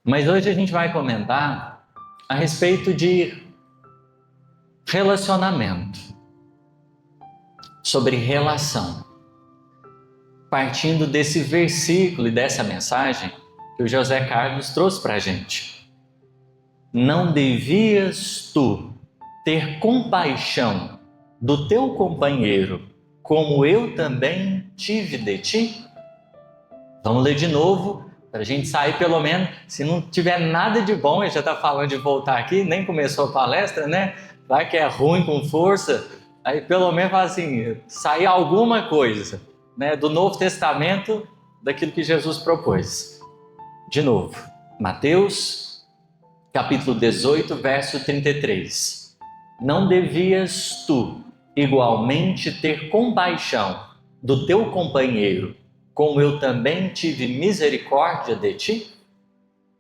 Mas hoje a gente vai comentar a respeito de relacionamento, sobre relação, partindo desse versículo e dessa mensagem que o José Carlos trouxe para a gente. Não devias tu ter compaixão do teu companheiro, como eu também tive de ti? Vamos ler de novo, para a gente sair pelo menos, se não tiver nada de bom, ele já está falando de voltar aqui, nem começou a palestra, né? Vai que é ruim com força, aí pelo menos fala assim, sair alguma coisa, né, do Novo Testamento, daquilo que Jesus propôs. De novo, Mateus, capítulo 18, verso 33. Não devias tu igualmente ter compaixão do teu companheiro, como eu também tive misericórdia de ti?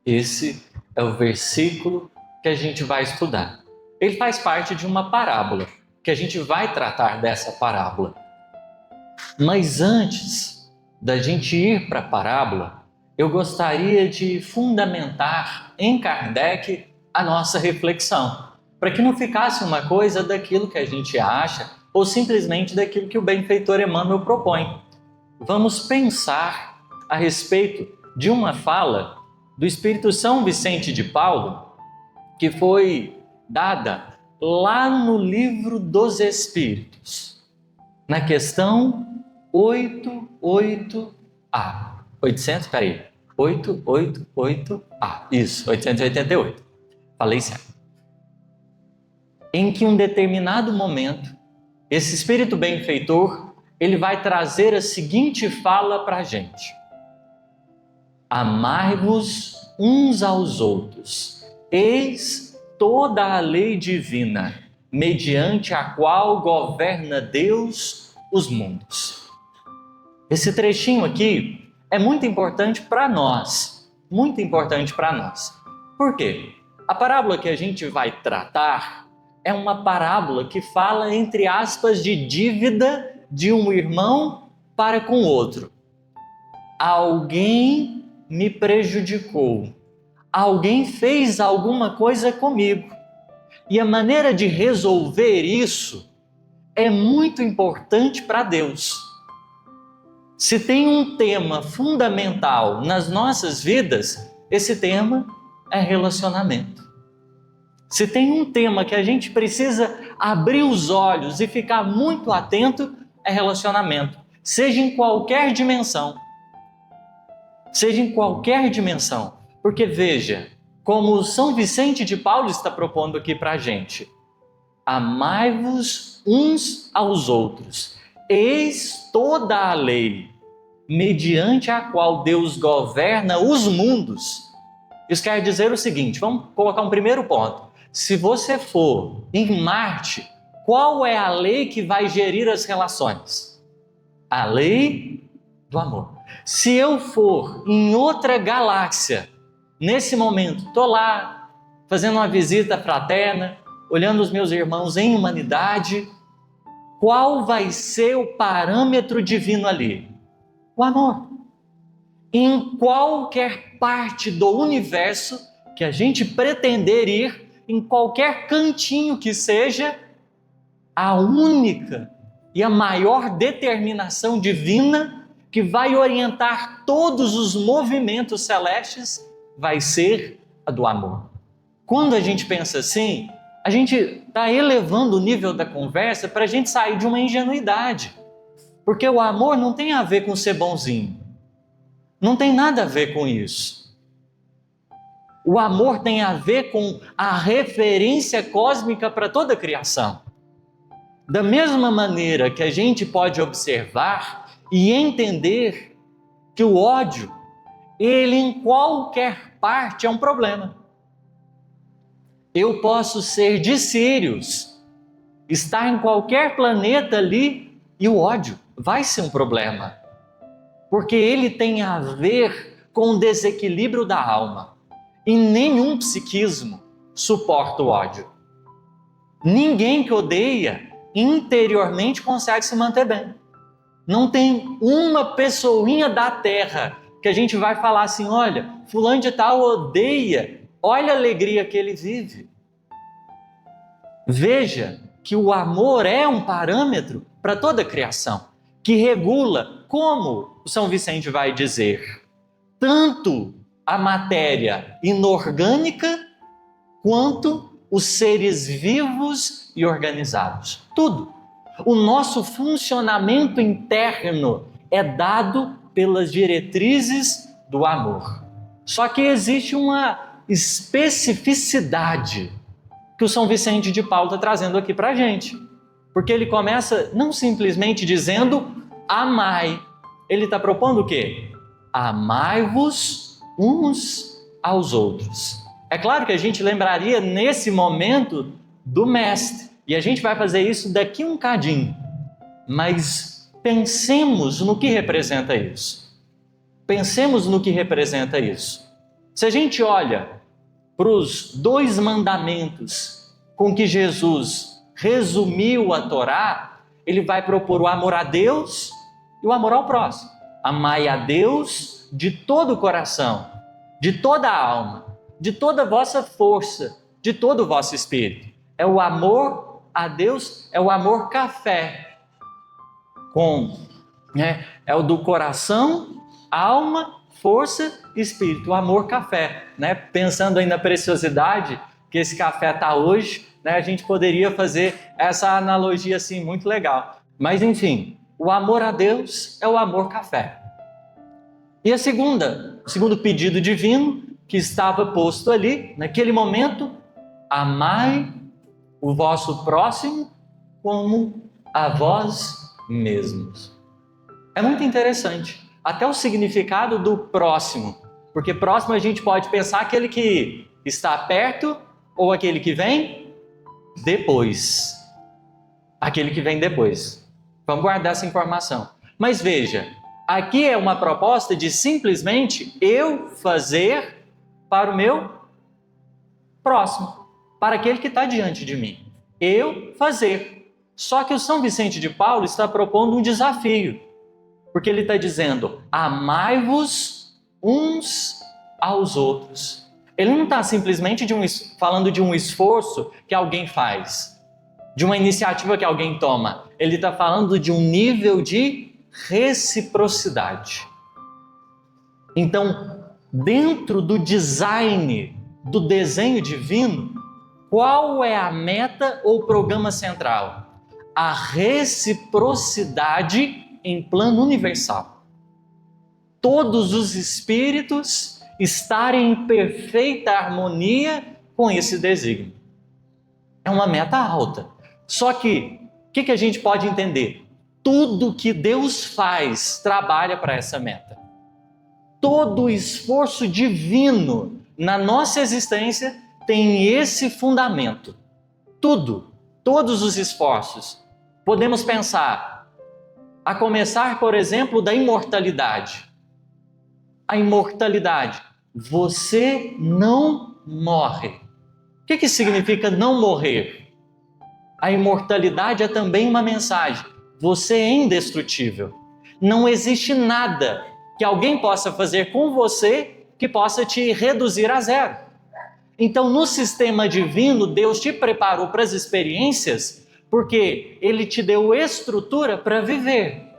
Esse é o versículo que a gente vai estudar. Ele faz parte de uma parábola, que a gente vai tratar dessa parábola. Mas antes da gente ir para a parábola, eu gostaria de fundamentar em Kardec a nossa reflexão, para que não ficasse uma coisa daquilo que a gente acha ou simplesmente daquilo que o benfeitor Emmanuel propõe. Vamos pensar a respeito de uma fala do Espírito São Vicente de Paulo, que foi dada lá no Livro dos Espíritos, na questão 888A. 888A. Isso, 888. Falei certo. Em que um determinado momento, esse Espírito benfeitor, ele vai trazer a seguinte fala para a gente: amai-vos uns aos outros, eis toda a lei divina, mediante a qual governa Deus os mundos. Esse trechinho aqui é muito importante para nós, muito importante para nós. Por quê? A parábola que a gente vai tratar é uma parábola que fala, entre aspas, de dívida de um irmão para com o outro. Alguém me prejudicou, alguém fez alguma coisa comigo. E a maneira de resolver isso é muito importante para Deus. Se tem um tema fundamental nas nossas vidas, esse tema é relacionamento. Se tem um tema que a gente precisa abrir os olhos e ficar muito atento, é relacionamento. Seja em qualquer dimensão. Seja em qualquer dimensão. Porque veja, como São Vicente de Paulo está propondo aqui para a gente: amai-vos uns aos outros, eis toda a lei, mediante a qual Deus governa os mundos. Isso quer dizer o seguinte, vamos colocar um primeiro ponto. Se você for em Marte, qual é a lei que vai gerir as relações? A lei do amor. Se eu for em outra galáxia, nesse momento, estou lá fazendo uma visita fraterna, olhando os meus irmãos em humanidade, qual vai ser o parâmetro divino ali? O amor. Em qualquer parte do universo que a gente pretender ir, em qualquer cantinho que seja, a única e a maior determinação divina que vai orientar todos os movimentos celestes vai ser a do amor. Quando a gente pensa assim, a gente está elevando o nível da conversa para a gente sair de uma ingenuidade. Porque o amor não tem a ver com ser bonzinho. Não tem nada a ver com isso. O amor tem a ver com a referência cósmica para toda a criação. Da mesma maneira que a gente pode observar e entender que o ódio, ele em qualquer parte é um problema. Eu posso ser de Sírios, estar em qualquer planeta ali e o ódio vai ser um problema. Porque ele tem a ver com o desequilíbrio da alma. E nenhum psiquismo suporta o ódio. Ninguém que odeia interiormente consegue se manter bem. Não tem uma pessoinha da Terra que a gente vai falar assim, olha, fulano de tal odeia, olha a alegria que ele vive. Veja que o amor é um parâmetro para toda a criação, que regula, como o São Vicente vai dizer, tanto a matéria inorgânica quanto os seres vivos e organizados. Tudo. O nosso funcionamento interno é dado pelas diretrizes do amor. Só que existe uma especificidade que o São Vicente de Paulo está trazendo aqui para a gente. Porque ele começa não simplesmente dizendo amai. Ele está propondo o quê? Amai-vos uns aos outros. É claro que a gente lembraria nesse momento do Mestre. E a gente vai fazer isso daqui um cadinho. Mas pensemos no que representa isso. Pensemos no que representa isso. Se a gente olha para os 2 mandamentos com que Jesus resumiu a Torá, ele vai propor o amor a Deus e o amor ao próximo. Amai a Deus de todo o coração, de toda a alma, de toda a vossa força, de todo o vosso espírito. É o amor a Deus, é o amor café. É o do coração, alma, força e espírito. O amor café. Pensando aí na preciosidade que esse café está hoje, a gente poderia fazer essa analogia assim muito legal. Mas enfim, o amor a Deus é o amor café. E o segundo pedido divino que estava posto ali, naquele momento, amai o vosso próximo como a vós mesmos. É muito interessante, até o significado do próximo, porque próximo a gente pode pensar aquele que está perto ou aquele que vem depois. Aquele que vem depois. Vamos guardar essa informação. Mas veja, aqui é uma proposta de simplesmente eu fazer para o meu próximo, para aquele que está diante de mim. Eu fazer. Só que o São Vicente de Paulo está propondo um desafio, porque ele está dizendo, amai-vos uns aos outros. Ele não está simplesmente falando de um esforço que alguém faz, de uma iniciativa que alguém toma. Ele está falando de um nível de reciprocidade. Então, dentro do design, do desenho divino, qual é a meta ou programa central? A reciprocidade em plano universal. Todos os espíritos estarem em perfeita harmonia com esse desígnio. É uma meta alta. Só que, o que a gente pode entender? Tudo que Deus faz trabalha para essa meta. Todo o esforço divino na nossa existência tem esse fundamento. Todos os esforços. Podemos pensar, a começar, por exemplo, da imortalidade. A imortalidade. Você não morre. O que significa não morrer? A imortalidade é também uma mensagem. Você é indestrutível. Não existe nada que alguém possa fazer com você que possa te reduzir a zero. Então, no sistema divino, Deus te preparou para as experiências porque Ele te deu estrutura para viver,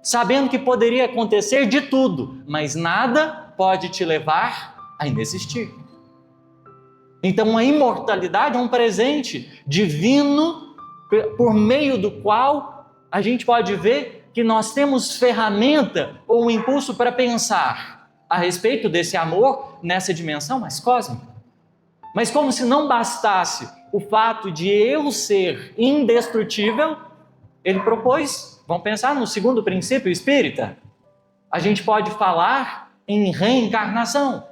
sabendo que poderia acontecer de tudo, mas nada pode te levar a inexistir. Então, a imortalidade é um presente divino por meio do qual a gente pode ver que nós temos ferramenta ou um impulso para pensar a respeito desse amor nessa dimensão mais cósmica. Mas como se não bastasse o fato de eu ser indestrutível, ele propôs, vamos pensar no segundo princípio espírita, a gente pode falar em reencarnação.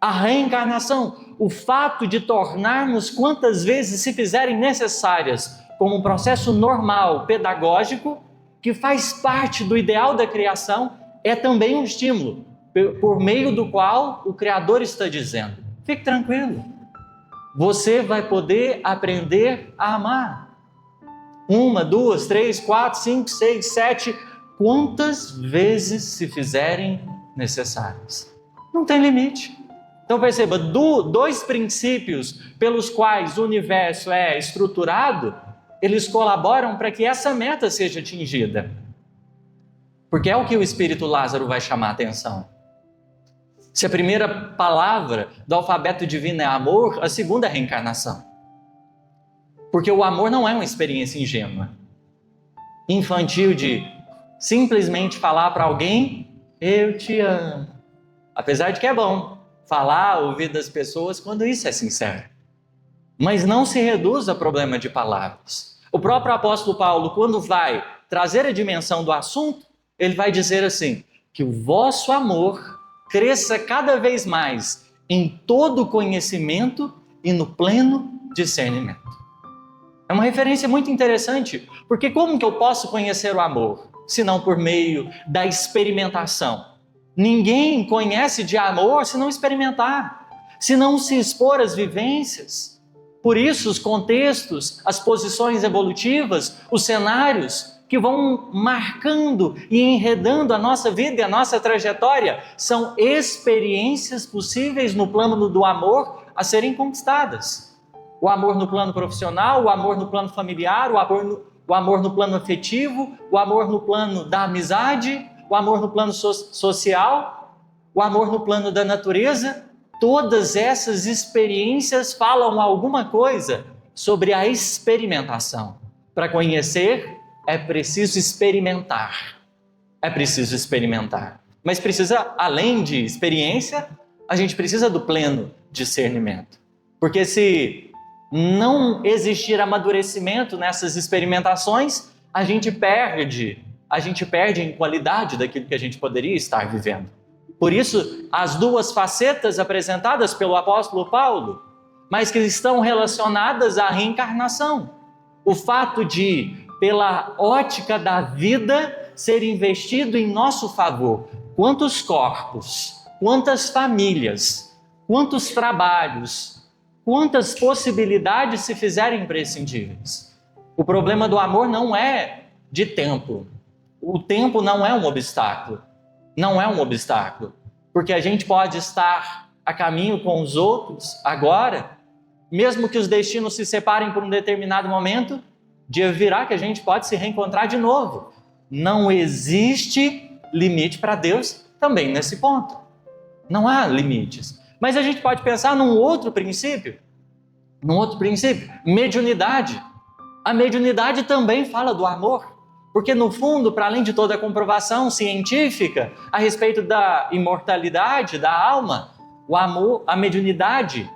A reencarnação, o fato de tornarmos quantas vezes se fizerem necessárias, como um processo normal, pedagógico, que faz parte do ideal da criação, é também um estímulo, por meio do qual o Criador está dizendo, fique tranquilo, você vai poder aprender a amar. 1, 2, 3, 4, 5, 6, 7, quantas vezes se fizerem necessárias. Não tem limite. Então perceba, dois princípios pelos quais o universo é estruturado, eles colaboram para que essa meta seja atingida. Porque é o que o Espírito Lázaro vai chamar a atenção. Se a primeira palavra do alfabeto divino é amor, a segunda é reencarnação. Porque o amor não é uma experiência ingênua, infantil de simplesmente falar para alguém, eu te amo. Apesar de que é bom falar, ouvir das pessoas quando isso é sincero. Mas não se reduz a problema de palavras. O próprio apóstolo Paulo, quando vai trazer a dimensão do assunto, ele vai dizer assim, que o vosso amor cresça cada vez mais em todo conhecimento e no pleno discernimento. É uma referência muito interessante, porque como que eu posso conhecer o amor, se não por meio da experimentação? Ninguém conhece de amor se não experimentar, se não se expor às vivências. Por isso, os contextos, as posições evolutivas, os cenários que vão marcando e enredando a nossa vida e a nossa trajetória são experiências possíveis no plano do amor a serem conquistadas. O amor no plano profissional, o amor no plano familiar, o amor no plano afetivo, o amor no plano da amizade, o amor no plano social, o amor no plano da natureza. Todas essas experiências falam alguma coisa sobre a experimentação. Para conhecer, é preciso experimentar. É preciso experimentar. Mas precisa, além de experiência, a gente precisa do pleno discernimento. Porque se não existir amadurecimento nessas experimentações, a gente perde em qualidade daquilo que a gente poderia estar vivendo. Por isso, as duas facetas apresentadas pelo apóstolo Paulo, mas que estão relacionadas à reencarnação. O fato de, pela ótica da vida, ser investido em nosso favor. Quantos corpos, quantas famílias, quantos trabalhos, quantas possibilidades se fizerem imprescindíveis. O problema do amor não é de tempo. O tempo não é um obstáculo. Não é um obstáculo. Porque a gente pode estar a caminho com os outros agora, mesmo que os destinos se separem por um determinado momento, dia virá que a gente pode se reencontrar de novo. Não existe limite para Deus também nesse ponto. Não há limites. Mas a gente pode pensar num outro princípio, mediunidade. A mediunidade também fala do amor, porque no fundo, para além de toda a comprovação científica a respeito da imortalidade da alma, o amor, a mediunidade,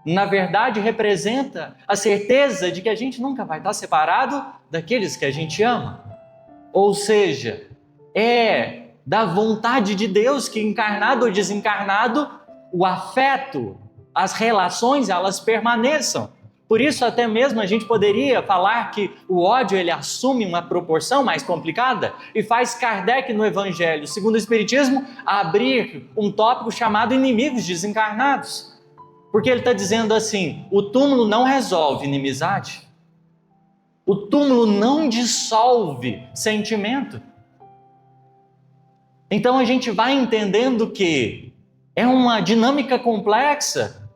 na verdade representa a certeza de que a gente nunca vai estar separado daqueles que a gente ama. Ou seja, é da vontade de Deus que, encarnado ou desencarnado, o afeto, as relações, elas permaneçam. Por isso, até mesmo a gente poderia falar que o ódio ele assume uma proporção mais complicada e faz Kardec, no Evangelho segundo o Espiritismo, abrir um tópico chamado inimigos desencarnados. Porque ele está dizendo assim, o túmulo não resolve inimizade, o túmulo não dissolve sentimento. Então a gente vai entendendo que é uma dinâmica complexa,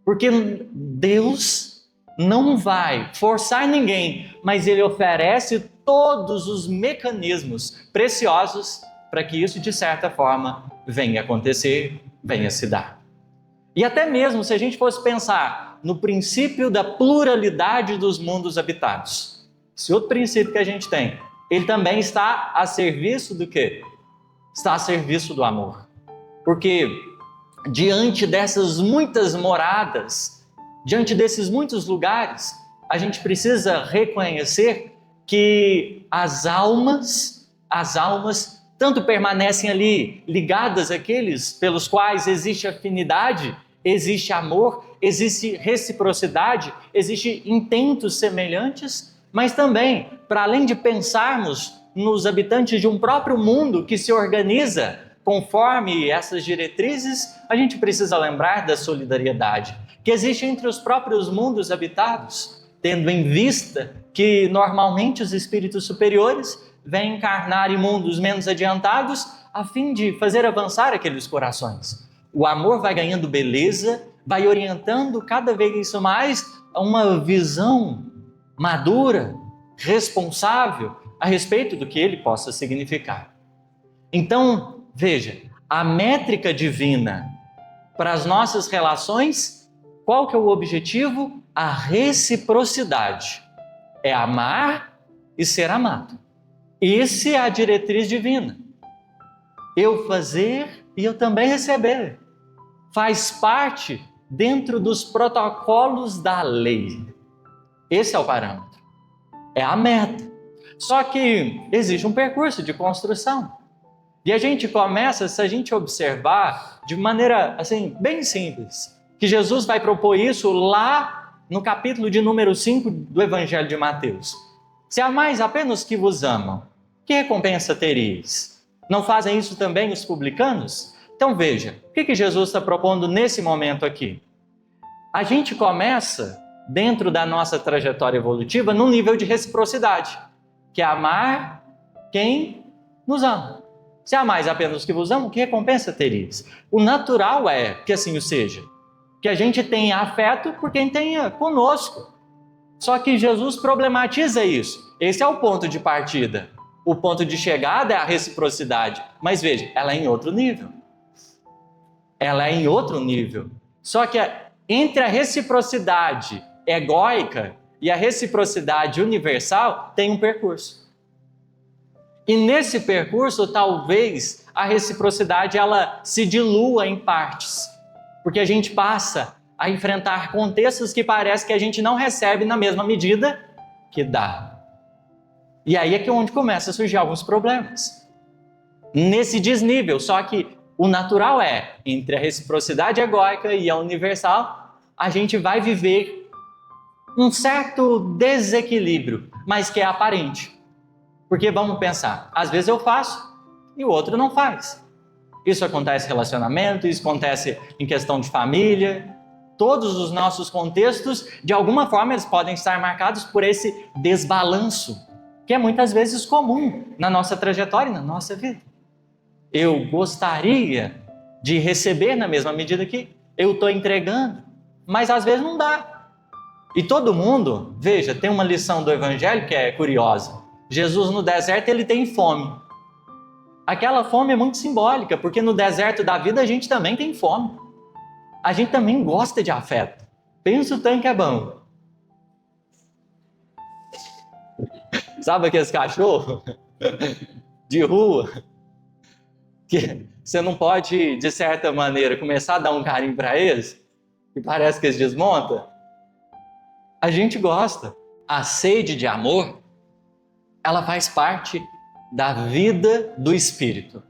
porque Deus não vai forçar ninguém, mas Ele oferece todos os mecanismos preciosos para que isso, de certa forma, venha acontecer, venha se dar. E até mesmo se a gente fosse pensar no princípio da pluralidade dos mundos habitados, esse outro princípio que a gente tem, ele também está a serviço do quê? Está a serviço do amor. Porque diante dessas muitas moradas, diante desses muitos lugares, a gente precisa reconhecer que as almas tanto permanecem ali ligadas àqueles pelos quais existe afinidade, existe amor, existe reciprocidade, existe intentos semelhantes, mas também, para além de pensarmos nos habitantes de um próprio mundo que se organiza conforme essas diretrizes, a gente precisa lembrar da solidariedade que existe entre os próprios mundos habitados, tendo em vista que normalmente os espíritos superiores vêm encarnar em mundos menos adiantados, a fim de fazer avançar aqueles corações. O amor vai ganhando beleza, vai orientando cada vez mais a uma visão madura, responsável a respeito do que ele possa significar. Então, veja, a métrica divina para as nossas relações, qual que é o objetivo? A reciprocidade. É amar e ser amado. Essa é a diretriz divina. Eu fazer e eu também receber. Faz parte dentro dos protocolos da lei. Esse é o parâmetro. É a meta. Só que existe um percurso de construção. E a gente começa, se a gente observar de maneira assim, bem simples, que Jesus vai propor isso lá no capítulo de número 5 do Evangelho de Mateus. Se amais apenas os que vos amam, que recompensa tereis? Não fazem isso também os publicanos? Então veja, o que Jesus está propondo nesse momento aqui? A gente começa, dentro da nossa trajetória evolutiva, num nível de reciprocidade, que é amar quem nos ama. Se amais apenas os que vos amam, que recompensa tereis? O natural é que assim o seja, que a gente tenha afeto por quem tenha conosco. Só que Jesus problematiza isso. Esse é o ponto de partida. O ponto de chegada é a reciprocidade. Mas veja, ela é em outro nível. Ela é em outro nível. Só que entre a reciprocidade egóica e a reciprocidade universal tem um percurso. E nesse percurso, talvez a reciprocidade ela se dilua em partes, porque a gente passa a enfrentar contextos que parece que a gente não recebe na mesma medida que dá. E aí é que onde começa a surgir alguns problemas. Nesse desnível, só que o natural é, entre a reciprocidade egóica e a universal, a gente vai viver um certo desequilíbrio, mas que é aparente. Porque vamos pensar, às vezes eu faço e o outro não faz. Isso acontece em relacionamento, isso acontece em questão de família. Todos os nossos contextos, de alguma forma, eles podem estar marcados por esse desbalanço, que é muitas vezes comum na nossa trajetória e na nossa vida. Eu gostaria de receber na mesma medida que eu estou entregando, mas às vezes não dá. E todo mundo, veja, tem uma lição do Evangelho que é curiosa. Jesus no deserto, ele tem fome. Aquela fome é muito simbólica, porque no deserto da vida a gente também tem fome. A gente também gosta de afeto. Pensa o tanto que é bom. Sabe aqueles cachorros de rua? Que você não pode, de certa maneira, começar a dar um carinho para eles, e parece que eles desmontam. A gente gosta. A sede de amor, ela faz parte da vida do Espírito.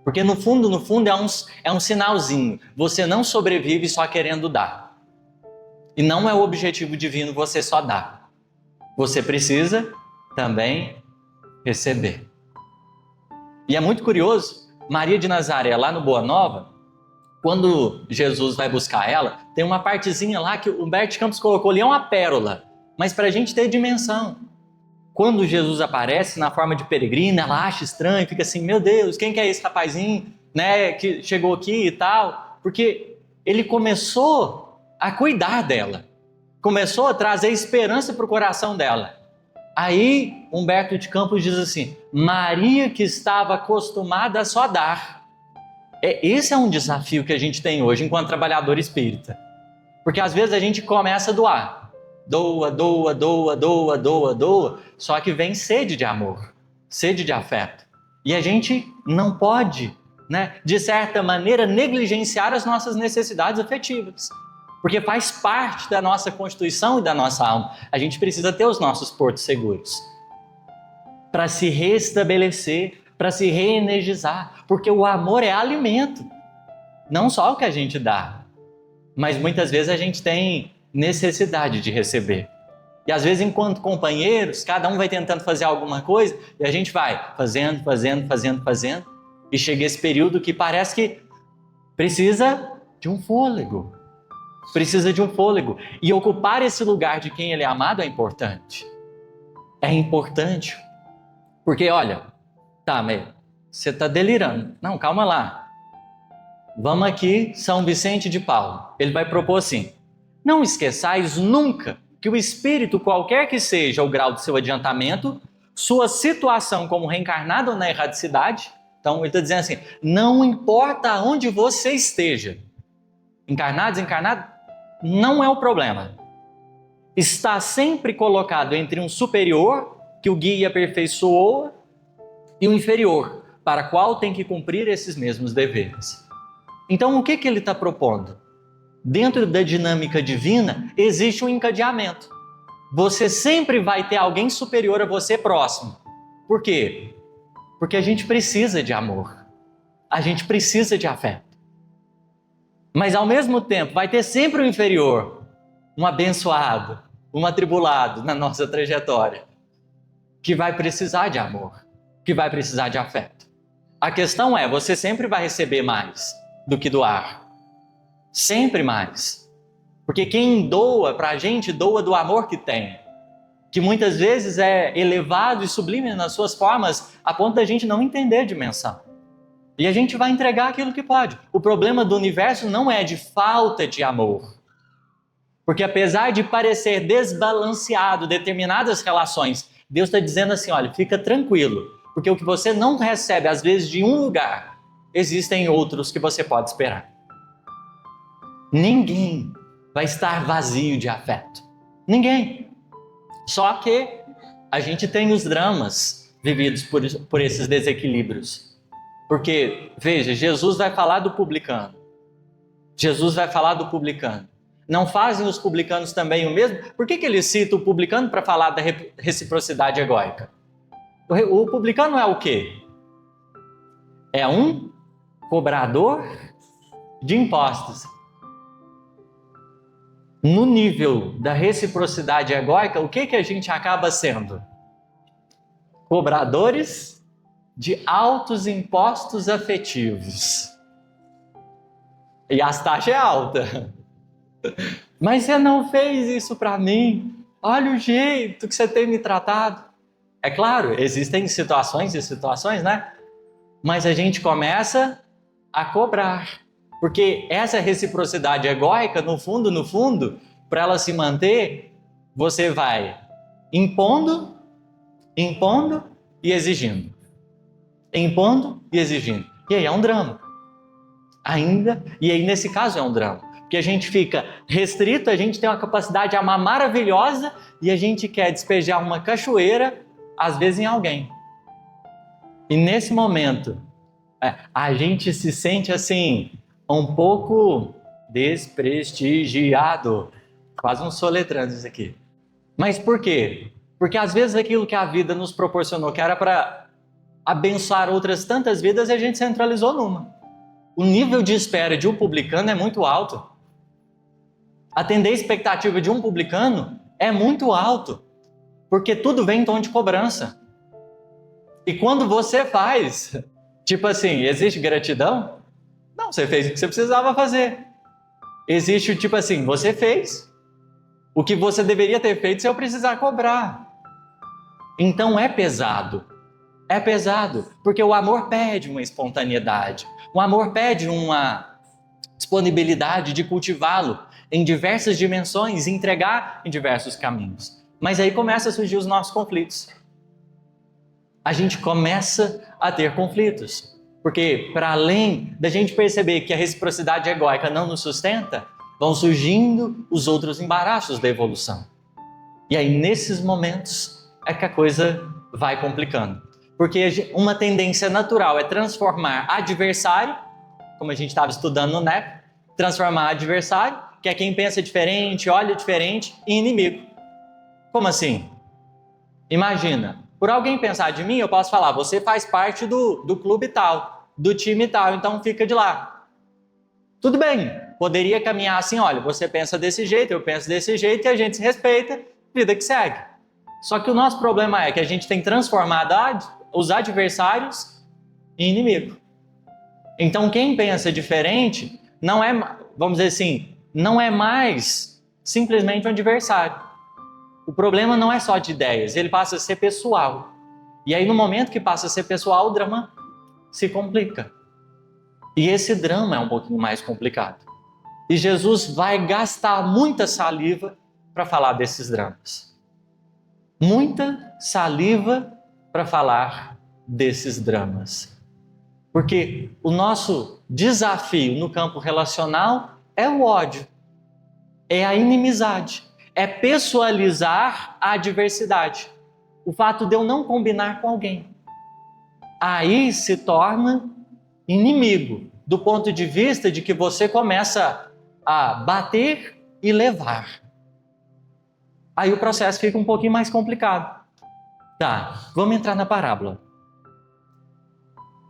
Porque no fundo é um sinalzinho. Você não sobrevive só querendo dar. E não é o objetivo divino você só dar. Você precisa também receber. E é muito curioso, Maria de Nazaré, lá no Boa Nova, quando Jesus vai buscar ela, tem uma partezinha lá que o Humberto Campos colocou ali, é uma pérola. Mas para a gente ter dimensão. Quando Jesus aparece na forma de peregrina, ela acha estranho, fica assim, meu Deus, quem que é esse rapazinho, né, que chegou aqui e tal? Porque ele começou a cuidar dela, começou a trazer esperança para o coração dela. Aí Humberto de Campos diz assim, Maria que estava acostumada a só dar. Esse é um desafio que a gente tem hoje enquanto trabalhador espírita. Porque às vezes a gente começa a doar. Doa, doa, doa, doa, doa, doa. Só que vem sede de amor, sede de afeto. E a gente não pode, né, de certa maneira, negligenciar as nossas necessidades afetivas. Porque faz parte da nossa constituição e da nossa alma. A gente precisa ter os nossos portos seguros. Para se restabelecer, para se reenergizar. Porque o amor é alimento. Não só o que a gente dá. Mas muitas vezes a gente tem necessidade de receber. E às vezes, enquanto companheiros, cada um vai tentando fazer alguma coisa e a gente vai fazendo. E chega esse período que parece que precisa de um fôlego. Precisa de um fôlego. E ocupar esse lugar de quem ele é amado é importante. É importante. Porque, olha, tá, mas você está delirando. Não, calma lá. Vamos aqui, São Vicente de Paulo. Ele vai propor assim: não esqueçais nunca que o espírito, qualquer que seja o grau do seu adiantamento, sua situação como reencarnado ou na erradicidade, então ele está dizendo assim, não importa onde você esteja, encarnado, desencarnado, não é o problema. Está sempre colocado entre um superior, que o guia e aperfeiçoa, e um inferior, para qual tem que cumprir esses mesmos deveres. Então o que ele está propondo? Dentro da dinâmica divina, existe um encadeamento. Você sempre vai ter alguém superior a você próximo. Por quê? Porque a gente precisa de amor. A gente precisa de afeto. Mas ao mesmo tempo, vai ter sempre um inferior, um abençoado, um atribulado na nossa trajetória, que vai precisar de amor, que vai precisar de afeto. A questão é, você sempre vai receber mais do que doar. Sempre mais. Porque quem doa pra gente, doa do amor que tem. Que muitas vezes é elevado e sublime nas suas formas, a ponto da gente não entender a dimensão. E a gente vai entregar aquilo que pode. O problema do universo não é de falta de amor. Porque apesar de parecer desbalanceado determinadas relações, Deus está dizendo assim, olha, fica tranquilo. Porque o que você não recebe, às vezes, de um lugar, existem outros que você pode esperar. Ninguém vai estar vazio de afeto. Ninguém. Só que a gente tem os dramas vividos por esses desequilíbrios. Porque, veja, Jesus vai falar do publicano. Jesus vai falar do publicano. Não fazem os publicanos também o mesmo? Por que ele cita o publicano para falar da reciprocidade egóica? O publicano é o quê? É um cobrador de impostos. No nível da reciprocidade egóica, o que a gente acaba sendo? Cobradores de altos impostos afetivos. E as taxas é alta. Mas você não fez isso para mim. Olha o jeito que você tem me tratado. É claro, existem situações e situações, né? Mas a gente começa a cobrar. Porque essa reciprocidade egóica, no fundo, para ela se manter, você vai impondo e exigindo. Impondo e exigindo. E aí é um drama. E aí nesse caso é um drama. Porque a gente fica restrito, a gente tem uma capacidade de amar maravilhosa e a gente quer despejar uma cachoeira, às vezes em alguém. E nesse momento, a gente se sente assim, um pouco desprestigiado. Quase um soletrando isso aqui. Mas por quê? Porque às vezes aquilo que a vida nos proporcionou, que era para abençoar outras tantas vidas, a gente centralizou numa. O nível de espera de um publicano é muito alto. Atender a expectativa de um publicano é muito alto. Porque tudo vem em tom de cobrança. E quando você faz, tipo assim, existe gratidão? Não, você fez o que você precisava fazer. Existe tipo assim, você fez o que você deveria ter feito se eu precisar cobrar. Então é pesado. É pesado, porque o amor pede uma espontaneidade. O amor pede uma disponibilidade de cultivá-lo em diversas dimensões, entregar em diversos caminhos. Mas aí começam a surgir os nossos conflitos. A gente começa a ter conflitos. Porque para além da gente perceber que a reciprocidade egóica não nos sustenta, vão surgindo os outros embaraços da evolução. E aí nesses momentos é que a coisa vai complicando. Porque uma tendência natural é transformar adversário, como a gente estava estudando no NEP, transformar adversário, que é quem pensa diferente, olha diferente, em inimigo. Como assim? Imagina, por alguém pensar de mim, eu posso falar, você faz parte do clube tal, do time tal, então fica de lá. Tudo bem, poderia caminhar assim, olha, você pensa desse jeito, eu penso desse jeito, e a gente se respeita, vida que segue. Só que o nosso problema é que a gente tem transformado os adversários em inimigo. Então quem pensa diferente não é, vamos dizer assim, não é mais simplesmente um adversário. O problema não é só de ideias, ele passa a ser pessoal. E aí no momento que passa a ser pessoal, o drama se complica. E esse drama é um pouquinho mais complicado. E Jesus vai gastar muita saliva para falar desses dramas. Muita saliva para falar desses dramas. Porque o nosso desafio no campo relacional é o ódio, é a inimizade, é pessoalizar a adversidade. O fato de eu não combinar com alguém. Aí se torna inimigo, do ponto de vista de que você começa a bater e levar. Aí o processo fica um pouquinho mais complicado. Tá, vamos entrar na parábola.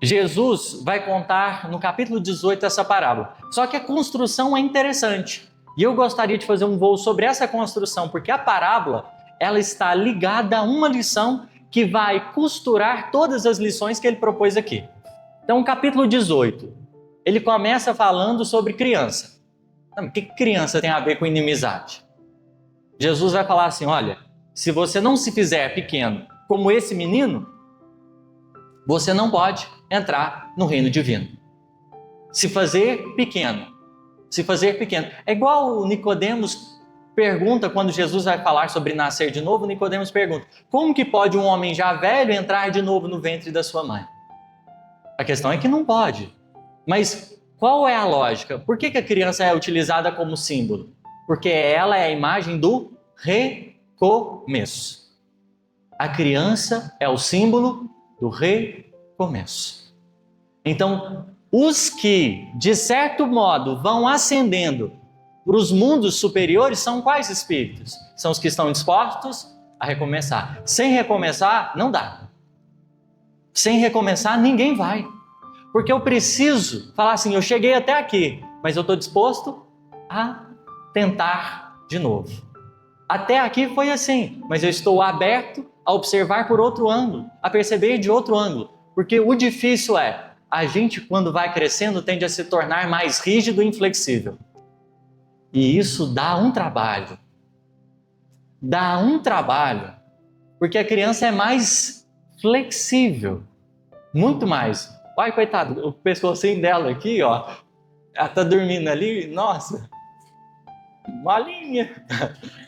Jesus vai contar no capítulo 18 essa parábola. Só que a construção é interessante. E eu gostaria de fazer um voo sobre essa construção, porque a parábola, ela está ligada a uma lição que vai costurar todas as lições que ele propôs aqui. Então, o capítulo 18, ele começa falando sobre criança. O que criança tem a ver com inimizade? Jesus vai falar assim, olha, se você não se fizer pequeno como esse menino, você não pode entrar no reino divino. Se fazer pequeno. É igual o Nicodemos pergunta, quando Jesus vai falar sobre nascer de novo, Nicodemos pergunta, como que pode um homem já velho entrar de novo no ventre da sua mãe? A questão é que não pode. Mas qual é a lógica? Por que a criança é utilizada como símbolo? Porque ela é a imagem do recomeço. A criança é o símbolo do recomeço. Então, os que, de certo modo, vão ascendendo para os mundos superiores são quais espíritos? São os que estão dispostos a recomeçar. Sem recomeçar, não dá. Sem recomeçar, ninguém vai. Porque eu preciso falar assim, eu cheguei até aqui, mas eu estou disposto a tentar de novo. Até aqui foi assim, mas eu estou aberto a observar por outro ângulo, a perceber de outro ângulo. Porque o difícil é, a gente quando vai crescendo tende a se tornar mais rígido e inflexível. E isso dá um trabalho. Porque a criança é mais flexível. Muito mais. Ai, coitado, o pescocinho dela aqui, ó. Ela tá dormindo ali, nossa. Molinha.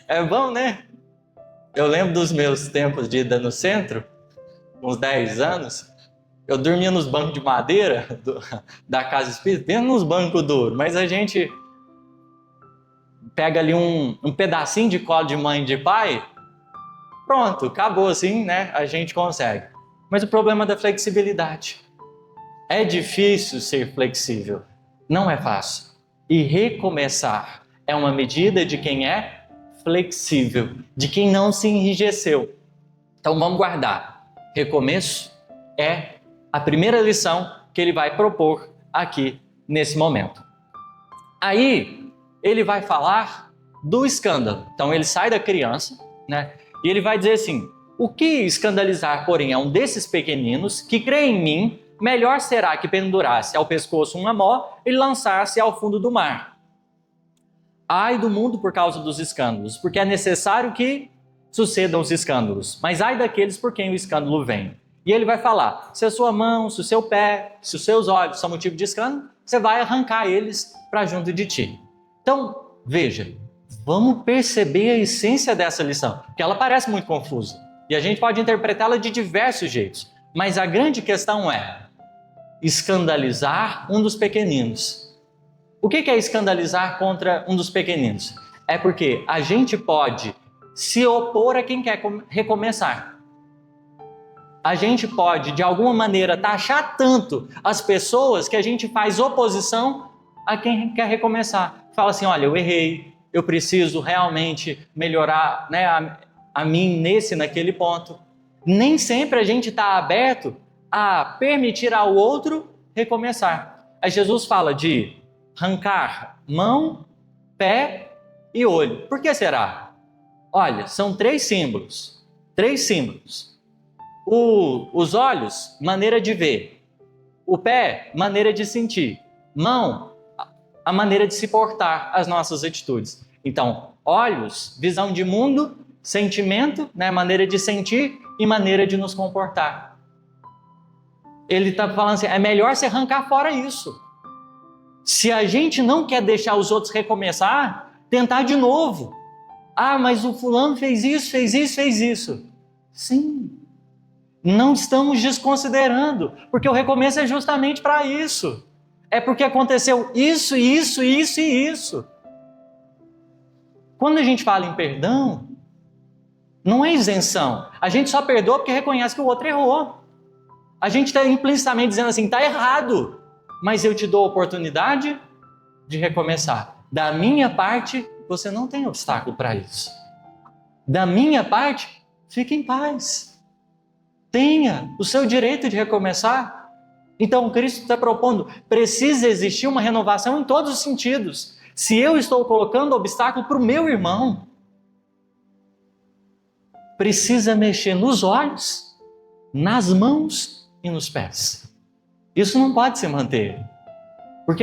É bom, né? Eu lembro dos meus tempos de ida no centro, uns 10 anos. Eu dormia nos bancos de madeira da casa espírita, bem nos bancos duros, mas a gente pega ali um pedacinho de colo de mãe e de pai, pronto, acabou assim, né? A gente consegue. Mas o problema da flexibilidade. É difícil ser flexível, não é fácil. E recomeçar é uma medida de quem é flexível, de quem não se enrijeceu. Então vamos guardar. Recomeço é a primeira lição que ele vai propor aqui nesse momento. Aí ele vai falar do escândalo. Então ele sai da criança, né? E ele vai dizer assim, o que escandalizar, porém, é um desses pequeninos que crê em mim, melhor será que pendurasse ao pescoço uma mó e lançasse ao fundo do mar. Ai do mundo por causa dos escândalos, porque é necessário que sucedam os escândalos, mas ai daqueles por quem o escândalo vem. E ele vai falar, se a sua mão, se o seu pé, se os seus olhos são motivo de escândalo, você vai arrancar eles para junto de ti. Então, veja, vamos perceber a essência dessa lição, porque ela parece muito confusa, e a gente pode interpretá-la de diversos jeitos, mas a grande questão é escandalizar um dos pequeninos. O que é escandalizar contra um dos pequeninos? É porque a gente pode se opor a quem quer recomeçar. A gente pode, de alguma maneira, taxar tanto as pessoas que a gente faz oposição a quem quer recomeçar. Fala assim, olha, eu errei, eu preciso realmente melhorar, né, a mim naquele ponto. Nem sempre a gente está aberto a permitir ao outro recomeçar. Aí Jesus fala de arrancar mão, pé e olho. Por que será? Olha, são três símbolos. Os olhos, maneira de ver. O pé, maneira de sentir. Mão, a maneira de se portar, as nossas atitudes. Então, olhos, visão de mundo, sentimento, né, maneira de sentir e maneira de nos comportar. Ele está falando assim, é melhor você arrancar fora isso. Se a gente não quer deixar os outros recomeçar, tentar de novo. Ah, mas o fulano fez isso, fez isso, fez isso. Sim, não estamos desconsiderando, porque o recomeço é justamente para isso. É porque aconteceu isso, isso, isso e isso. Quando a gente fala em perdão, não é isenção. A gente só perdoa porque reconhece que o outro errou. A gente está implicitamente dizendo assim, está errado, mas eu te dou a oportunidade de recomeçar. Da minha parte, você não tem obstáculo para isso. Da minha parte, fique em paz. Tenha o seu direito de recomeçar. Então, Cristo está propondo, precisa existir uma renovação em todos os sentidos. Se eu estou colocando obstáculo para o meu irmão, precisa mexer nos olhos, nas mãos e nos pés. Isso não pode se manter. Porque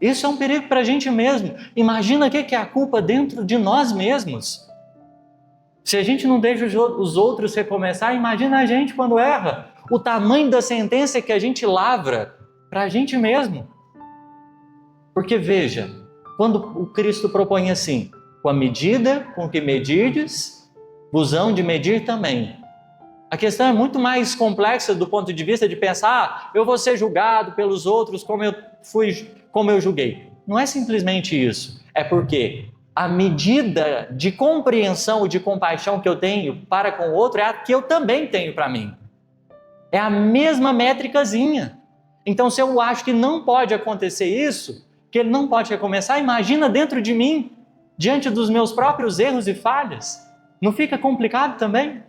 isso é um perigo para a gente mesmo. Imagina o que é a culpa dentro de nós mesmos. Se a gente não deixa os outros recomeçar, imagina a gente quando erra. O tamanho da sentença que a gente lavra para a gente mesmo. Porque veja, quando o Cristo propõe assim, com a medida com que medirdes, vos hão de medir também. A questão é muito mais complexa do ponto de vista de pensar, eu vou ser julgado pelos outros como eu julguei. Não é simplesmente isso. É porque a medida de compreensão e de compaixão que eu tenho para com o outro é a que eu também tenho para mim. É a mesma métricazinha. Então, se eu acho que não pode acontecer isso, que ele não pode recomeçar, imagina dentro de mim, diante dos meus próprios erros e falhas. Não fica complicado também?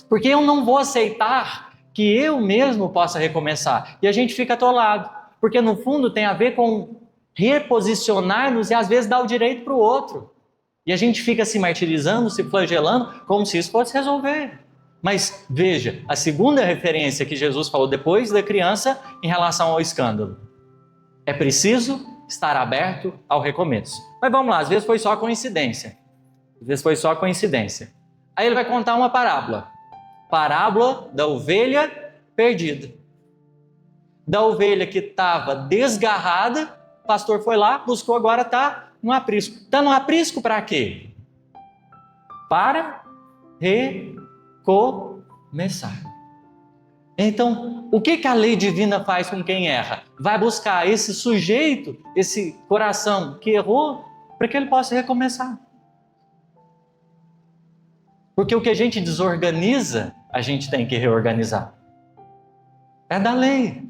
Porque eu não vou aceitar que eu mesmo possa recomeçar. E a gente fica atolado. Porque no fundo tem a ver com reposicionar-nos e às vezes dar o direito para o outro. E a gente fica se martirizando, se flagelando, como se isso fosse resolver. Mas veja, a segunda referência que Jesus falou depois da criança em relação ao escândalo. É preciso estar aberto ao recomeço. Mas vamos lá, às vezes foi só coincidência. Às vezes foi só coincidência. Aí ele vai contar uma parábola. Parábola da ovelha perdida. Da ovelha que estava desgarrada, o pastor foi lá, buscou, agora está no aprisco. Está no aprisco para quê? Para recomeçar. Então, o que a lei divina faz com quem erra? Vai buscar esse sujeito, esse coração que errou, para que ele possa recomeçar. Porque o que a gente desorganiza, a gente tem que reorganizar. É da lei.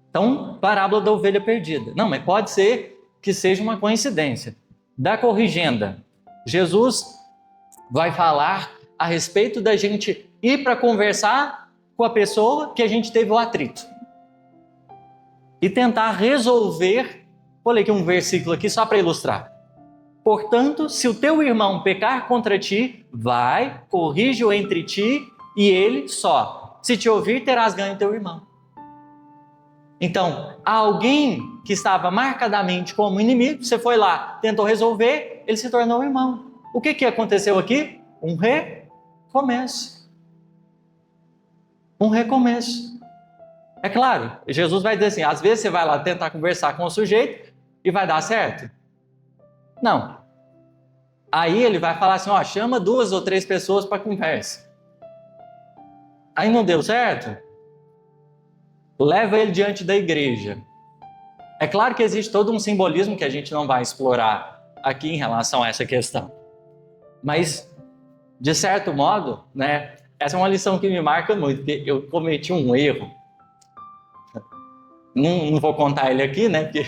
Então, parábola da ovelha perdida. Não, mas pode ser que seja uma coincidência. Da corrigenda, Jesus vai falar a respeito da gente ir para conversar com a pessoa que a gente teve o atrito. E tentar resolver, vou ler aqui um versículo aqui só para ilustrar. Portanto, se o teu irmão pecar contra ti, vai, corrige-o entre ti e ele só. Se te ouvir, terás ganho teu irmão. Então, alguém que estava marcadamente como inimigo, você foi lá, tentou resolver, ele se tornou irmão. O que aconteceu aqui? Um recomeço. Um recomeço. É claro, Jesus vai dizer assim, às vezes você vai lá tentar conversar com o sujeito e vai dar certo. Não. Aí ele vai falar assim, chama 2 ou 3 pessoas para conversa. Aí não deu certo? Leva ele diante da igreja. É claro que existe todo um simbolismo que a gente não vai explorar aqui em relação a essa questão. Mas, de certo modo, né, essa é uma lição que me marca muito, porque eu cometi um erro. Não vou contar ele aqui, né, porque...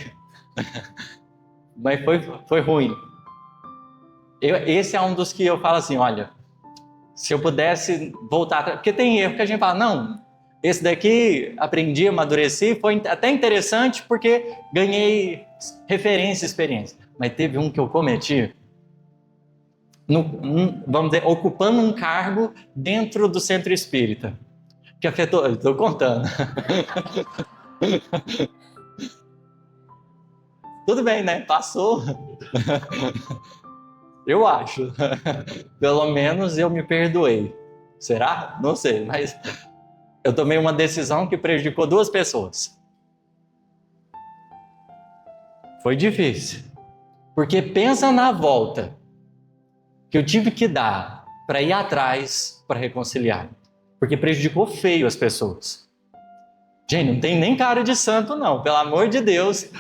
mas foi ruim. Esse é um dos que eu falo assim, olha, se eu pudesse voltar... Porque tem erro que a gente fala, não, esse daqui aprendi, amadureci, foi até interessante porque ganhei referência e experiência. Mas teve um que eu cometi, vamos dizer, ocupando um cargo dentro do centro espírita, que afetou... Estou contando. Tudo bem, né? Passou. Eu acho. Pelo menos eu me perdoei. Será? Não sei, mas eu tomei uma decisão que prejudicou 2 pessoas. Foi difícil. Porque pensa na volta que eu tive que dar para ir atrás para reconciliar. Porque prejudicou feio as pessoas. Gente, não tem nem cara de santo não, pelo amor de Deus.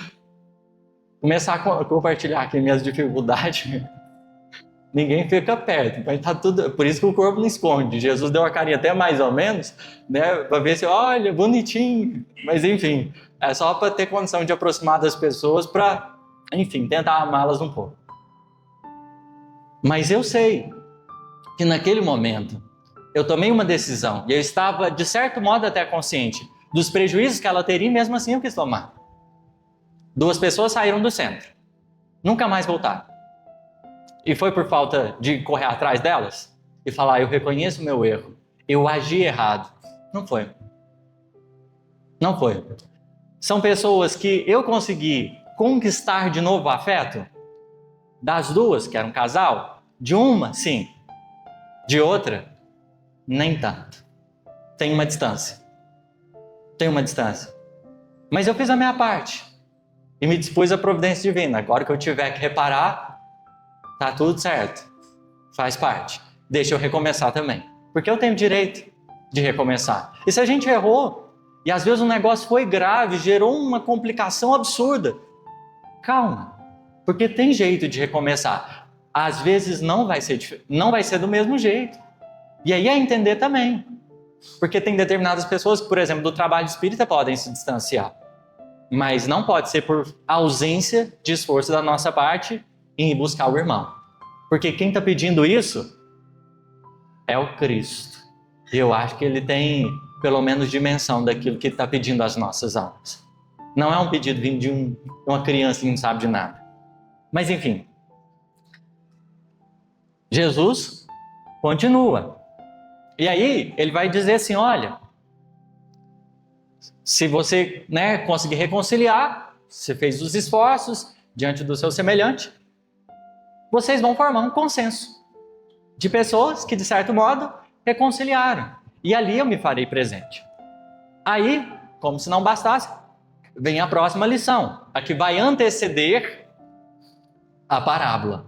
Começar a compartilhar aqui minhas dificuldades, ninguém fica perto. Mas tá tudo, por isso que o corpo não esconde. Jesus deu a carinha até mais ou menos, né, para ver se, olha, bonitinho. Mas enfim, é só para ter condição de aproximar das pessoas para, enfim, tentar amá-las um pouco. Mas eu sei que naquele momento eu tomei uma decisão e eu estava, de certo modo, até consciente dos prejuízos que ela teria e mesmo assim eu quis tomar. 2 pessoas saíram do centro, nunca mais voltaram. E foi por falta de correr atrás delas e falar, eu reconheço o meu erro, eu agi errado. Não foi. Não foi. São pessoas que eu consegui conquistar de novo o afeto. Das 2, que era um casal, de uma, sim. De outra, nem tanto. Tem uma distância. Mas eu fiz a minha parte. E me dispus à providência divina. Agora que eu tiver que reparar, tá tudo certo. Faz parte. Deixa eu recomeçar também. Porque eu tenho direito de recomeçar. E se a gente errou, e às vezes o negócio foi grave, gerou uma complicação absurda, calma. Porque tem jeito de recomeçar. Às vezes não vai ser do mesmo jeito. E aí é entender também. Porque tem determinadas pessoas que, por exemplo, do trabalho espírita podem se distanciar. Mas não pode ser por ausência de esforço da nossa parte em ir buscar o irmão. Porque quem está pedindo isso é o Cristo. E eu acho que ele tem, pelo menos, dimensão daquilo que está pedindo às nossas almas. Não é um pedido vindo de uma criança que não sabe de nada. Mas, enfim. Jesus continua. E aí, ele vai dizer assim, olha, se você, conseguir reconciliar, você fez os esforços diante do seu semelhante, vocês vão formar um consenso de pessoas que, de certo modo, reconciliaram. E ali eu me farei presente. Aí, como se não bastasse, vem a próxima lição, a que vai anteceder a parábola.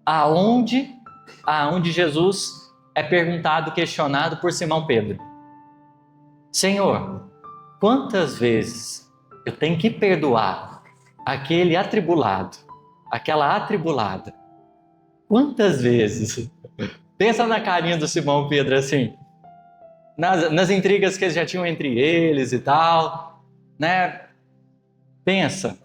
Aonde Jesus é perguntado, questionado por Simão Pedro. Senhor, quantas vezes eu tenho que perdoar aquele atribulado, aquela atribulada? Quantas vezes? Pensa na carinha do Simão Pedro assim, nas intrigas que eles já tinham entre eles e tal, né? Pensa.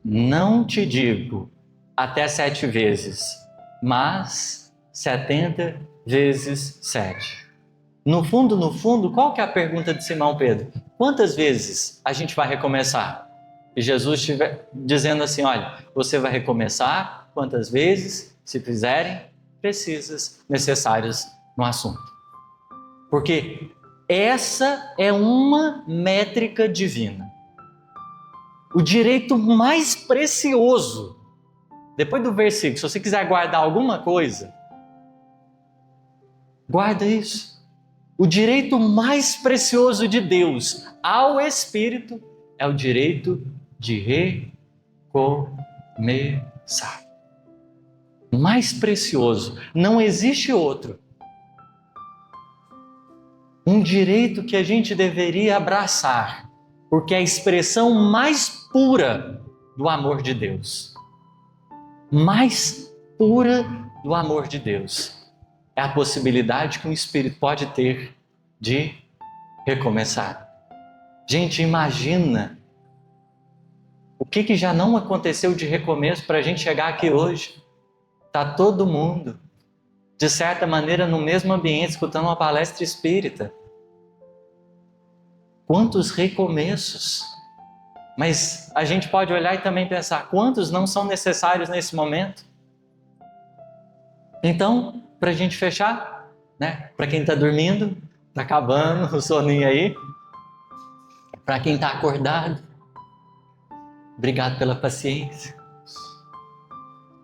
Não te digo até 7 vezes, mas 70 vezes 7. No fundo, qual que é a pergunta de Simão Pedro? Quantas vezes a gente vai recomeçar? E Jesus estiver dizendo assim, olha, você vai recomeçar quantas vezes se fizerem precisas, necessárias no assunto. Porque essa é uma métrica divina. O direito mais precioso, depois do versículo, se você quiser guardar alguma coisa, guarda isso. O direito mais precioso de Deus ao Espírito é o direito de recomeçar. Mais precioso, não existe outro. Um direito que a gente deveria abraçar, porque é a expressão mais pura do amor de Deus. Mais pura do amor de Deus. É a possibilidade que um espírito pode ter de recomeçar. Gente, imagina o que já não aconteceu de recomeço para a gente chegar aqui hoje. Está todo mundo, de certa maneira, no mesmo ambiente, escutando uma palestra espírita. Quantos recomeços! Mas a gente pode olhar e também pensar, quantos não são necessários nesse momento? Então, para a gente fechar, para quem está dormindo, está acabando o soninho aí. Para quem está acordado, obrigado pela paciência.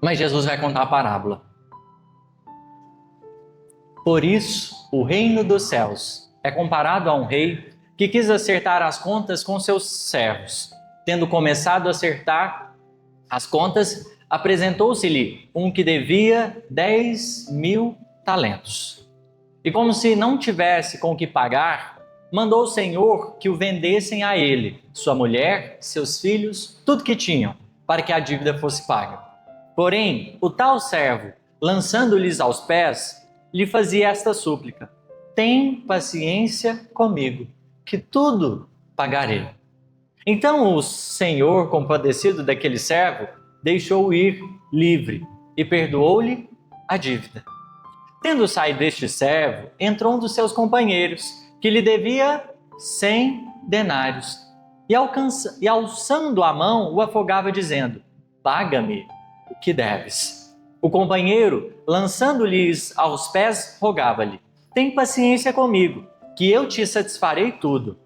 Mas Jesus vai contar a parábola. Por isso, o reino dos céus é comparado a um rei que quis acertar as contas com seus servos. Tendo começado a acertar as contas, apresentou-se-lhe um que devia 10.000 talentos. E como se não tivesse com o que pagar, mandou o Senhor que o vendessem a ele, sua mulher, seus filhos, tudo que tinham, para que a dívida fosse paga. Porém, o tal servo, lançando-lhes aos pés, lhe fazia esta súplica: tem paciência comigo, que tudo pagarei. Então o Senhor, compadecido daquele servo, deixou-o ir livre e perdoou-lhe a dívida. Tendo saído deste servo, entrou um dos seus companheiros, que lhe devia 100 denários, e alçando a mão, o afogava, dizendo: paga-me o que deves. O companheiro, lançando-lhes aos pés, rogava-lhe: tem paciência comigo, que eu te satisfarei tudo.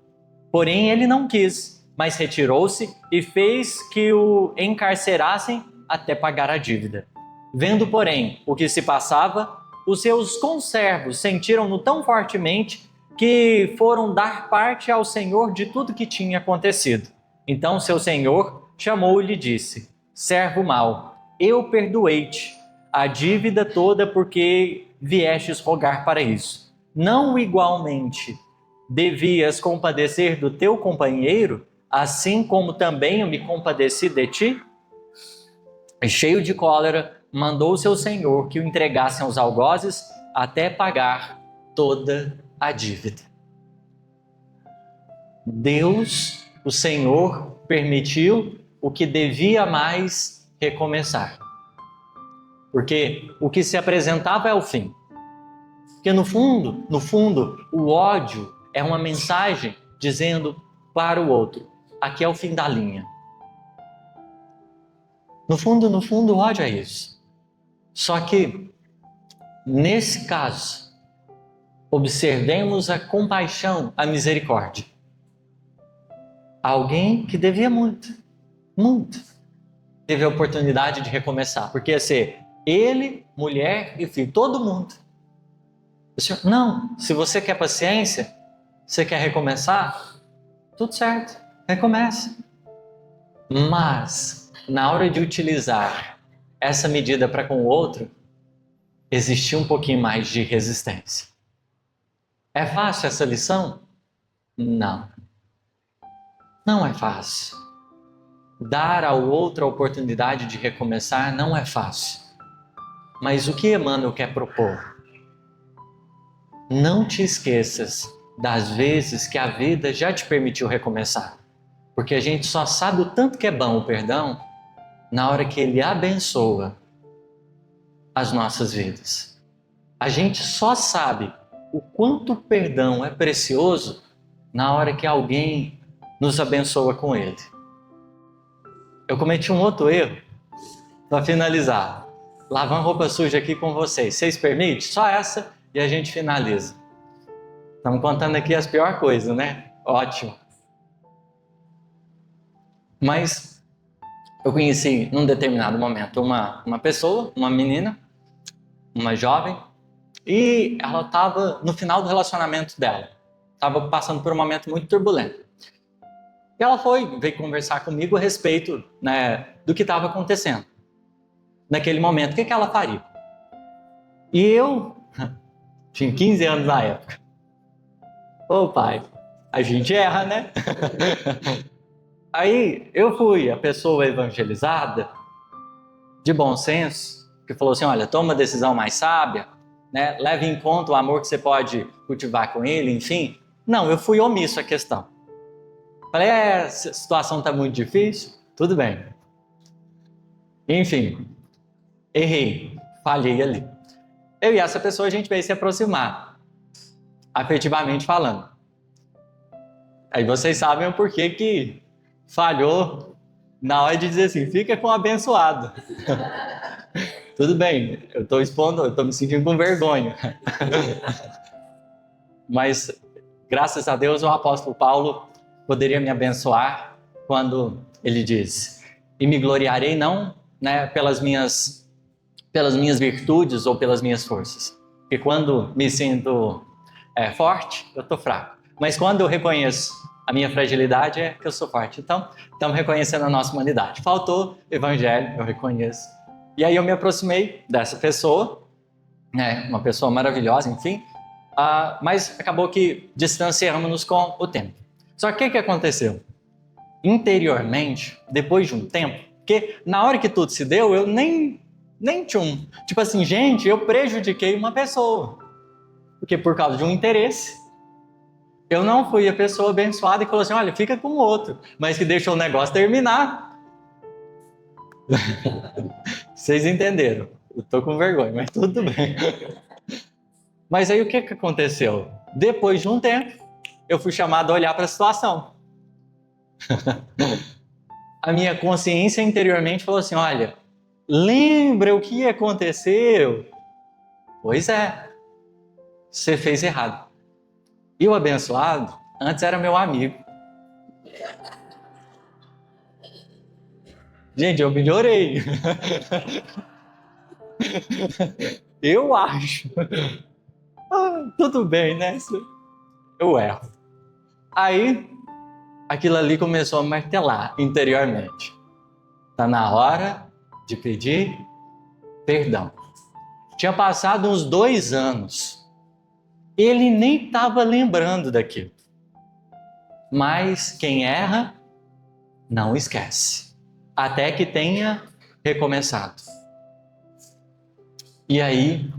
Porém ele não quis, mas retirou-se e fez que o encarcerassem até pagar a dívida. Vendo, porém, o que se passava, os seus conservos sentiram-no tão fortemente que foram dar parte ao Senhor de tudo que tinha acontecido. Então seu senhor chamou-lhe e disse: servo mau, eu perdoei-te a dívida toda porque viestes rogar para isso. Não igualmente devias compadecer do teu companheiro, assim como também eu me compadeci de ti? E cheio de cólera, mandou seu senhor que o entregassem aos algozes até pagar toda a dívida. Deus, o Senhor, permitiu o que devia mais recomeçar. Porque o que se apresentava é o fim. Porque no fundo, o ódio é uma mensagem dizendo para o outro: aqui é o fim da linha. No fundo, o ódio é isso. Só que, nesse caso, observemos a compaixão, a misericórdia. Alguém que devia muito, teve a oportunidade de recomeçar. Porque ia ser ele, mulher e filho, todo mundo. Não, se você quer paciência, você quer recomeçar, tudo certo, recomeça. Mas, na hora de utilizar essa medida para com o outro, existia um pouquinho mais de resistência. É fácil essa lição? Não. Não é fácil. Dar ao outro a oportunidade de recomeçar não é fácil. Mas o que Emmanuel quer propor? Não te esqueças das vezes que a vida já te permitiu recomeçar. Porque a gente só sabe o tanto que é bom o perdão na hora que ele abençoa as nossas vidas. A gente só sabe o quanto o perdão é precioso na hora que alguém nos abençoa com ele. Eu cometi um outro erro, para finalizar, lavando roupa suja aqui com vocês. Vocês permitem? Só essa e a gente finaliza. Estamos contando aqui as piores coisas, né? Ótimo. Mas eu conheci num determinado momento uma pessoa, uma menina, uma jovem, e ela estava no final do relacionamento dela. Estava passando por um momento muito turbulento. E ela veio conversar comigo a respeito, né, do que estava acontecendo. Naquele momento, o que ela faria? E eu tinha 15 anos na época. Ô pai, a gente erra, né? Aí eu fui a pessoa evangelizada, de bom senso, que falou assim: olha, toma uma decisão mais sábia, né? Leve em conta o amor que você pode cultivar com ele, enfim. Não, eu fui omisso à questão. Falei: a situação está muito difícil, tudo bem. Enfim, errei, falhei ali. Eu e essa pessoa a gente veio se aproximar, afetivamente falando. Aí vocês sabem o porquê que falhou na hora de dizer assim: fica com o abençoado. Tudo bem, eu estou expondo, eu estou me sentindo com vergonha. Mas, graças a Deus, o apóstolo Paulo poderia me abençoar quando ele diz: e me gloriarei não, né, pelas minhas virtudes ou pelas minhas forças, Porque quando me sinto forte, eu estou fraco. Mas quando eu reconheço a minha fragilidade, é que eu sou forte. Então, estamos reconhecendo a nossa humanidade. Faltou evangelho, eu reconheço. E aí eu me aproximei dessa pessoa, uma pessoa maravilhosa, enfim, mas acabou que distanciamos-nos com o tempo. Só que o que aconteceu? Interiormente, depois de um tempo, porque na hora que tudo se deu, eu nem tchum. Tipo assim, gente, eu prejudiquei uma pessoa. Porque por causa de um interesse, eu não fui a pessoa abençoada e falou assim, olha, fica com o outro, mas que deixou o negócio terminar. Vocês entenderam. Eu tô com vergonha, mas tudo bem. Mas aí o que aconteceu? Depois de um tempo, eu fui chamado a olhar para a situação. A minha consciência interiormente falou assim, olha, lembra o que aconteceu? Pois é, você fez errado. E o abençoado, antes era meu amigo. Gente, eu melhorei. Eu acho. Tudo bem, né? Eu erro. Aí, aquilo ali começou a martelar interiormente. Tá na hora de pedir perdão. Tinha passado uns 2 anos. Ele nem estava lembrando daquilo. Mas quem erra, não esquece. Até que tenha recomeçado. E aí,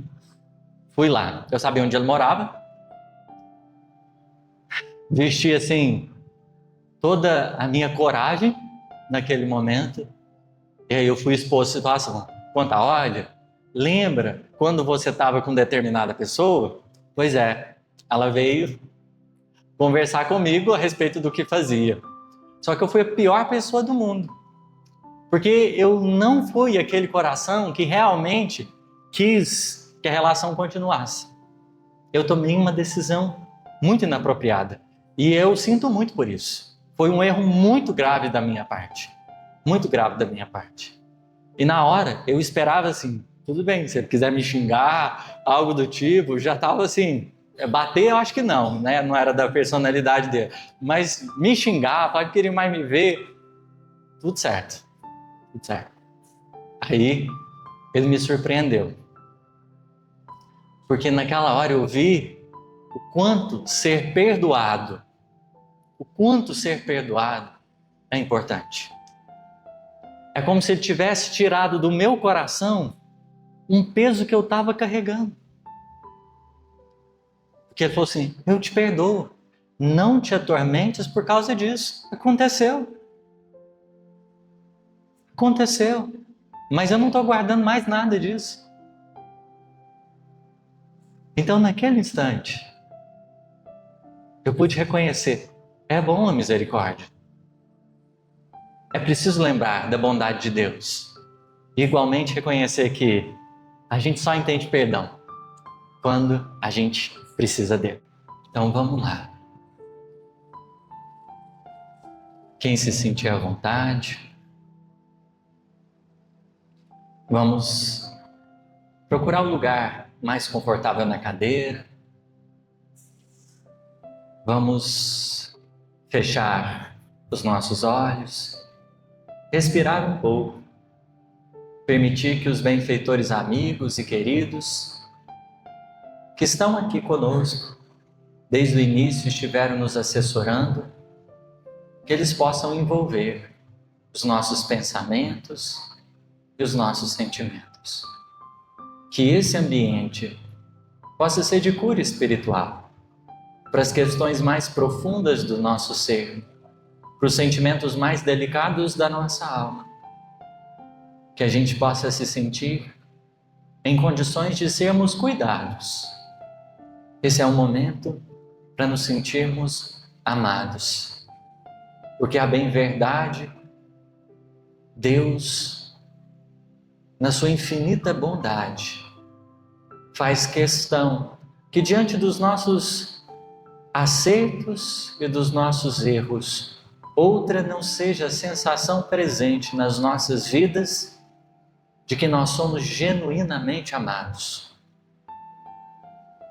fui lá. Eu sabia onde ele morava. Vesti assim, toda a minha coragem naquele momento. E aí eu fui expor a situação. Conta, olha, lembra quando você estava com determinada pessoa? Pois é, ela veio conversar comigo a respeito do que fazia. Só que eu fui a pior pessoa do mundo. Porque eu não fui aquele coração que realmente quis que a relação continuasse. Eu tomei uma decisão muito inapropriada. E eu sinto muito por isso. Foi um erro muito grave da minha parte. Muito grave da minha parte. E na hora, eu esperava assim, tudo bem, se ele quiser me xingar, algo do tipo, já estava assim, bater eu acho que não, né? Não era da personalidade dele. Mas me xingar, pode querer mais me ver, tudo certo. Tudo certo. Aí, ele me surpreendeu. Porque naquela hora eu vi o quanto ser perdoado é importante. É como se ele tivesse tirado do meu coração um peso que eu estava carregando. Porque ele falou assim, eu te perdoo, não te atormentes por causa disso. Aconteceu, mas eu não estou guardando mais nada disso. Então naquele instante, eu pude reconhecer, é bom a misericórdia. É preciso lembrar da bondade de Deus. E igualmente reconhecer que a gente só entende perdão quando a gente precisa dele. Então vamos lá. Quem se sentir à vontade, vamos procurar um lugar mais confortável na cadeira. Vamos fechar os nossos olhos, respirar um pouco, permitir que os benfeitores amigos e queridos que estão aqui conosco, desde o início estiveram nos assessorando, que eles possam envolver os nossos pensamentos e os nossos sentimentos. Que esse ambiente possa ser de cura espiritual, para as questões mais profundas do nosso ser, para os sentimentos mais delicados da nossa alma. Que a gente possa se sentir em condições de sermos cuidados. Esse é um momento para nos sentirmos amados. Porque a bem verdade, Deus, na sua infinita bondade, faz questão que diante dos nossos acertos e dos nossos erros, outra não seja a sensação presente nas nossas vidas de que nós somos genuinamente amados.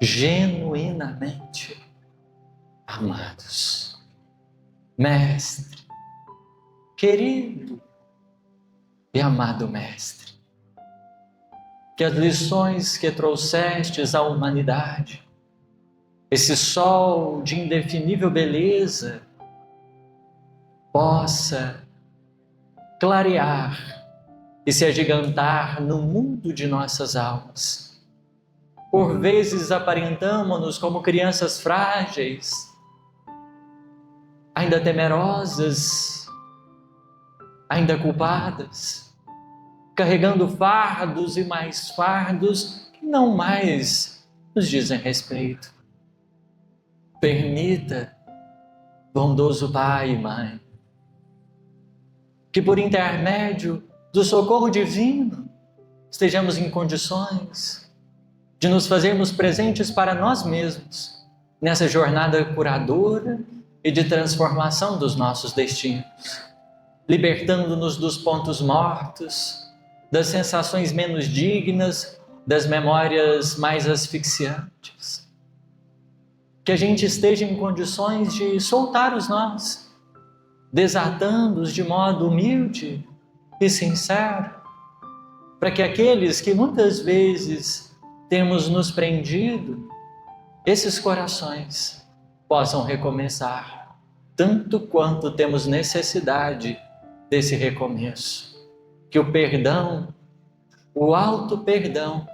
genuinamente amados. Mestre, querido e amado Mestre, que as lições que trouxestes à humanidade, esse sol de indefinível beleza, possa clarear e se agigantar no mundo de nossas almas. Por vezes aparentamo-nos como crianças frágeis, ainda temerosas, ainda culpadas, carregando fardos e mais fardos que não mais nos dizem respeito. Permita, bondoso Pai e Mãe, que por intermédio do socorro divino estejamos em condições de nos fazermos presentes para nós mesmos nessa jornada curadora e de transformação dos nossos destinos, libertando-nos dos pontos mortos, das sensações menos dignas, das memórias mais asfixiantes. Que a gente esteja em condições de soltar os nós, desatando-os de modo humilde e sincero, para que aqueles que muitas vezes temos nos prendido, esses corações possam recomeçar, tanto quanto temos necessidade desse recomeço. Que o perdão, o alto perdão,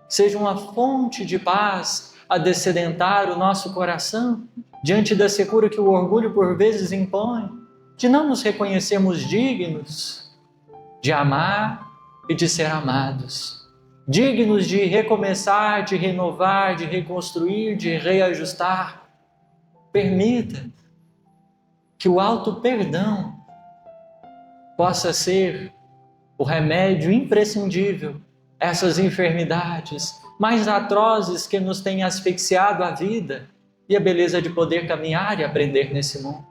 seja uma fonte de paz a descedentar o nosso coração diante da secura que o orgulho por vezes impõe, de não nos reconhecermos dignos de amar e de ser amados, dignos de recomeçar, de renovar, de reconstruir, de reajustar. Permita que o alto perdão possa ser o remédio imprescindível a essas enfermidades mais atrozes que nos têm asfixiado a vida e a beleza de poder caminhar e aprender nesse mundo.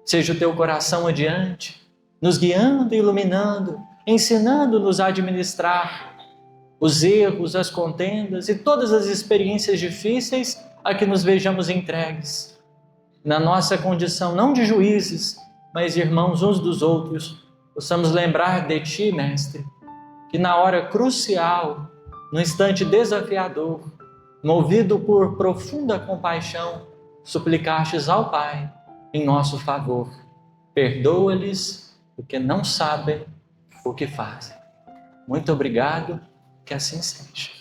Seja o teu coração adiante, nos guiando e iluminando, ensinando-nos a administrar os erros, as contendas e todas as experiências difíceis a que nos vejamos entregues. Na nossa condição não de juízes, mas irmãos uns dos outros, possamos lembrar de Ti, Mestre, que na hora crucial, no instante desafiador, movido por profunda compaixão, suplicastes ao Pai em nosso favor. Perdoa-lhes, porque não sabem o que fazem. Muito obrigado, que assim seja.